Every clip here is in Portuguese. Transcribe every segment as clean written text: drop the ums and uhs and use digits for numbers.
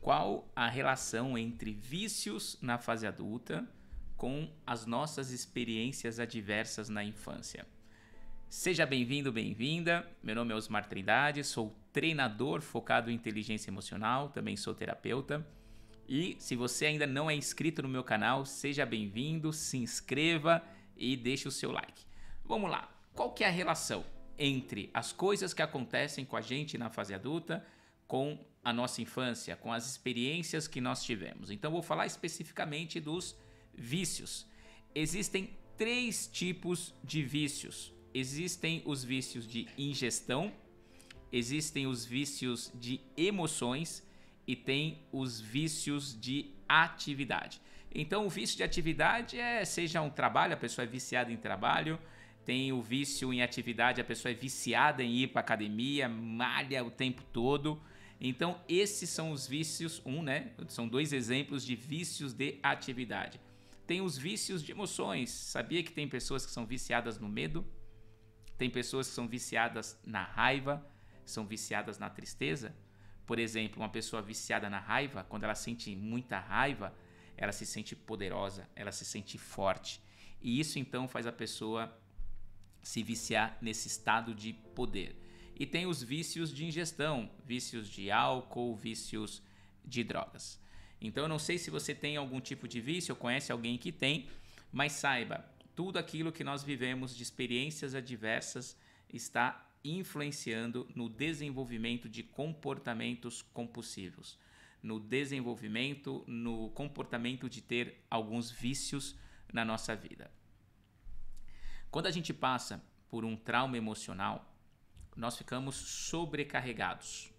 Qual a relação entre vícios na fase adulta com as nossas experiências adversas na infância? Seja bem-vindo, bem-vinda. Meu nome é Osmar Trindade, sou treinador focado em inteligência emocional, também sou terapeuta. E se você ainda não é inscrito no meu canal, seja bem-vindo, se inscreva e deixe o seu like. Vamos lá, qual que é a relação entre as coisas que acontecem com a gente na fase adulta com a nossa infância, com as experiências que nós tivemos? Então vou falar especificamente dos vícios. Existem 3 tipos de vícios. Existem os vícios de ingestão, existem os vícios de emoções e tem os vícios de atividade. Então o vício de atividade seja um trabalho, a pessoa é viciada em trabalho. Tem o vício em atividade, a pessoa é viciada em ir para academia, malha o tempo todo. Então esses são os vícios, são 2 exemplos de vícios de atividade. Tem os vícios de emoções. Sabia que tem pessoas que são viciadas no medo? Tem pessoas que são viciadas na raiva, são viciadas na tristeza. Por exemplo, uma pessoa viciada na raiva, quando ela sente muita raiva, ela se sente poderosa, ela se sente forte. E isso então faz a pessoa se viciar nesse estado de poder. E tem os vícios de ingestão, vícios de álcool, vícios de drogas. Então eu não sei se você tem algum tipo de vício ou conhece alguém que tem, mas saiba, tudo aquilo que nós vivemos de experiências adversas está influenciando no desenvolvimento de comportamentos compulsivos, no desenvolvimento, no comportamento de ter alguns vícios na nossa vida. Quando a gente passa por um trauma emocional, nós ficamos sobrecarregados.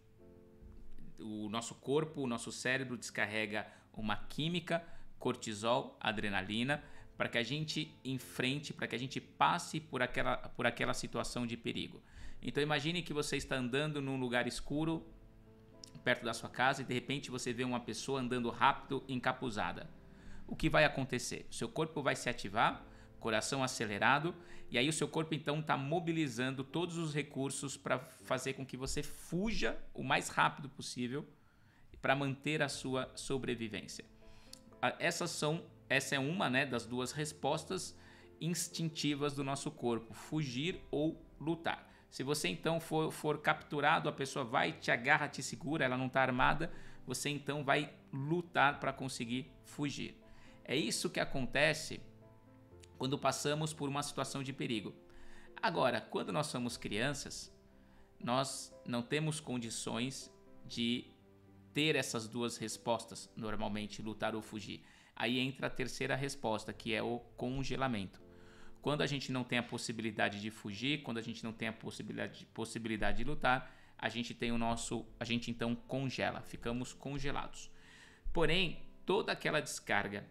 O nosso corpo, o nosso cérebro descarrega uma química, cortisol, adrenalina, para que a gente enfrente, para que a gente passe por aquela situação de perigo. Então imagine que você está andando num lugar escuro, perto da sua casa, e de repente você vê uma pessoa andando rápido, encapuzada. O que vai acontecer? O seu corpo vai se ativar, coração acelerado, e aí o seu corpo então está mobilizando todos os recursos para fazer com que você fuja o mais rápido possível para manter a sua sobrevivência. Essa é uma das 2 respostas instintivas do nosso corpo, fugir ou lutar. Se você então for capturado, a pessoa vai, te agarra, te segura, ela não está armada, você então vai lutar para conseguir fugir. É isso que acontece quando passamos por uma situação de perigo. Agora, quando nós somos crianças, nós não temos condições de ter essas 2 respostas, normalmente lutar ou fugir. Aí entra a terceira resposta, que é o congelamento. Quando a gente não tem a possibilidade de fugir, quando a gente não tem a possibilidade de lutar, a gente então congela, ficamos congelados. Porém, toda aquela descarga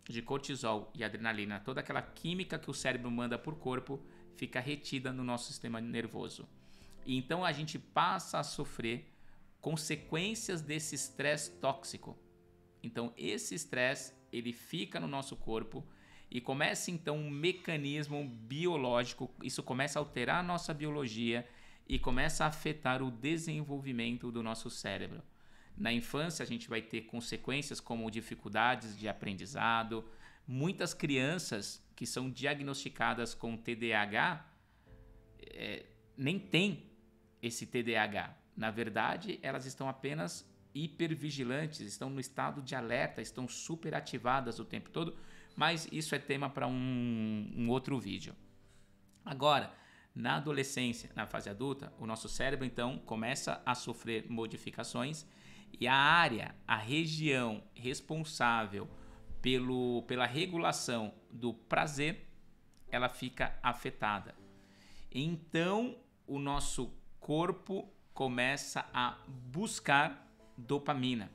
de cortisol e adrenalina, toda aquela química que o cérebro manda por corpo, fica retida no nosso sistema nervoso. E então a gente passa a sofrer consequências desse estresse tóxico. Então esse estresse, ele fica no nosso corpo e começa então um mecanismo biológico, isso começa a alterar a nossa biologia e começa a afetar o desenvolvimento do nosso cérebro. Na infância a gente vai ter consequências como dificuldades de aprendizado. Muitas crianças que são diagnosticadas com TDAH nem têm esse TDAH. Na verdade, elas estão apenas hipervigilantes, estão no estado de alerta, estão super ativadas o tempo todo, mas isso é tema para um outro vídeo. Agora, na adolescência, na fase adulta, o nosso cérebro então começa a sofrer modificações e a região responsável pela regulação do prazer, ela fica afetada. Então, o nosso corpo começa a buscar dopamina,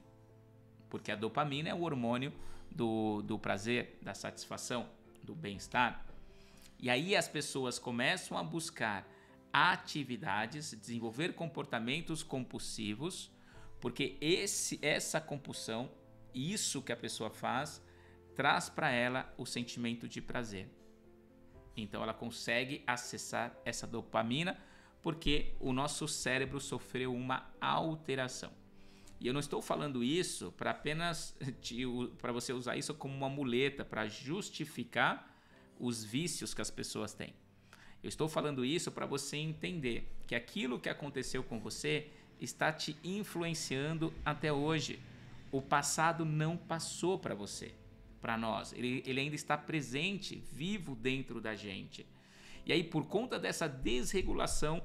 porque a dopamina é o hormônio do prazer, da satisfação, do bem-estar. E aí as pessoas começam a buscar atividades, desenvolver comportamentos compulsivos, porque essa compulsão, isso que a pessoa faz, traz para ela o sentimento de prazer. Então ela consegue acessar essa dopamina porque o nosso cérebro sofreu uma alteração. E eu não estou falando isso para apenas para você usar isso como uma muleta para justificar os vícios que as pessoas têm. Eu estou falando isso para você entender que aquilo que aconteceu com você está te influenciando até hoje. O passado não passou para você, para nós. Ele ainda está presente, vivo dentro da gente. E aí, por conta dessa desregulação,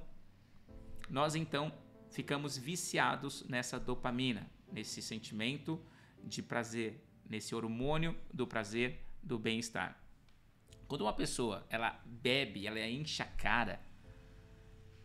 nós então ficamos viciados nessa dopamina, nesse sentimento de prazer, nesse hormônio do prazer, do bem-estar. Quando uma pessoa ela bebe, ela enche a cara,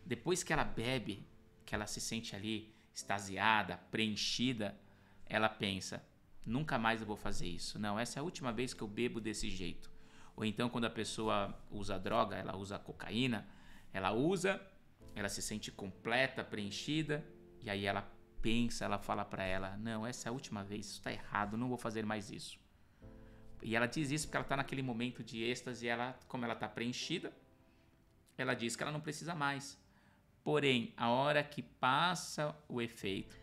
depois que ela bebe, que ela se sente ali extasiada, preenchida, ela pensa, nunca mais eu vou fazer isso. Não, essa é a última vez que eu bebo desse jeito. Ou então quando a pessoa usa droga, ela usa cocaína, ela se sente completa, preenchida, e aí ela pensa, ela fala para ela, não, essa é a última vez, isso está errado, não vou fazer mais isso. E ela diz isso porque ela está naquele momento de êxtase, e ela, como ela está preenchida, ela diz que ela não precisa mais. Porém, a hora que passa o efeito,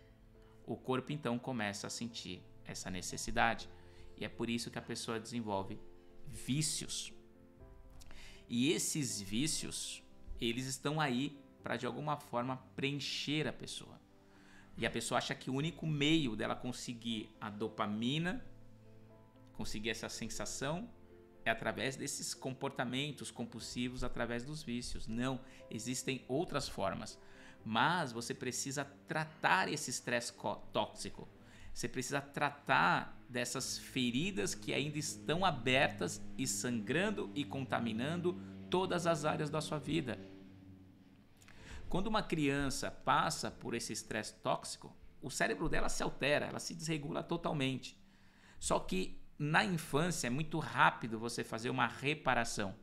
o corpo então começa a sentir essa necessidade. E é por isso que a pessoa desenvolve vícios. E esses vícios, eles estão aí para de alguma forma preencher a pessoa. E a pessoa acha que o único meio dela conseguir a dopamina, conseguir essa sensação, é através desses comportamentos compulsivos, através dos vícios. Não, existem outras formas. Mas você precisa tratar esse estresse tóxico. Você precisa tratar dessas feridas que ainda estão abertas e sangrando e contaminando todas as áreas da sua vida. Quando uma criança passa por esse estresse tóxico, o cérebro dela se altera, ela se desregula totalmente. Só que na infância é muito rápido você fazer uma reparação,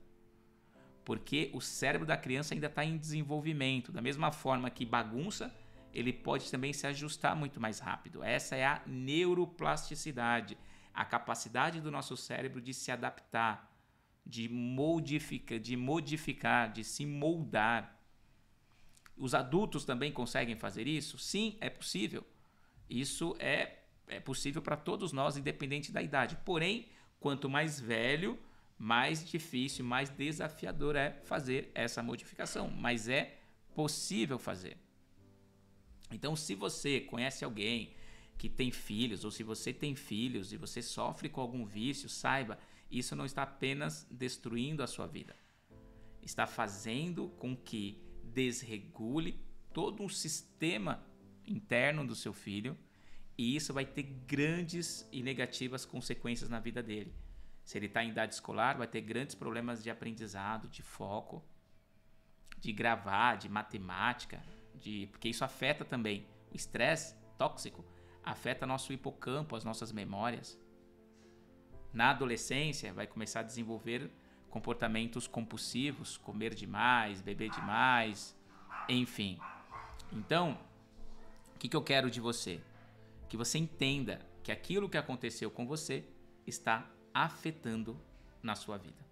porque o cérebro da criança ainda está em desenvolvimento. Da mesma forma que bagunça, ele pode também se ajustar muito mais rápido. Essa é a neuroplasticidade, a capacidade do nosso cérebro de se adaptar, de modificar, de se moldar. Os adultos também conseguem fazer isso? Sim, é possível. Isso é possível para todos nós, independente da idade. Porém, quanto mais velho, mais difícil, mais desafiador é fazer essa modificação. Mas é possível fazer. Então, se você conhece alguém que tem filhos, ou se você tem filhos e você sofre com algum vício, saiba, isso não está apenas destruindo a sua vida. Está fazendo com que desregule todo um sistema interno do seu filho, e isso vai ter grandes e negativas consequências na vida dele. Se ele está em idade escolar, vai ter grandes problemas de aprendizado, de foco, de gravar, de matemática, porque isso afeta também. O estresse tóxico afeta nosso hipocampo, as nossas memórias. Na adolescência, vai começar a desenvolver comportamentos compulsivos, comer demais, beber demais, enfim. Então, o que eu quero de você? Que você entenda que aquilo que aconteceu com você está afetando na sua vida,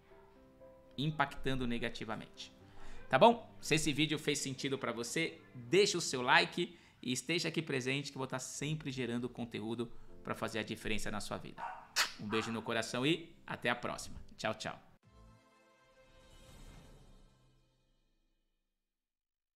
impactando negativamente. Tá bom? Se esse vídeo fez sentido para você, deixa o seu like e esteja aqui presente, que eu vou estar sempre gerando conteúdo para fazer a diferença na sua vida. Um beijo no coração e até a próxima. Tchau, tchau.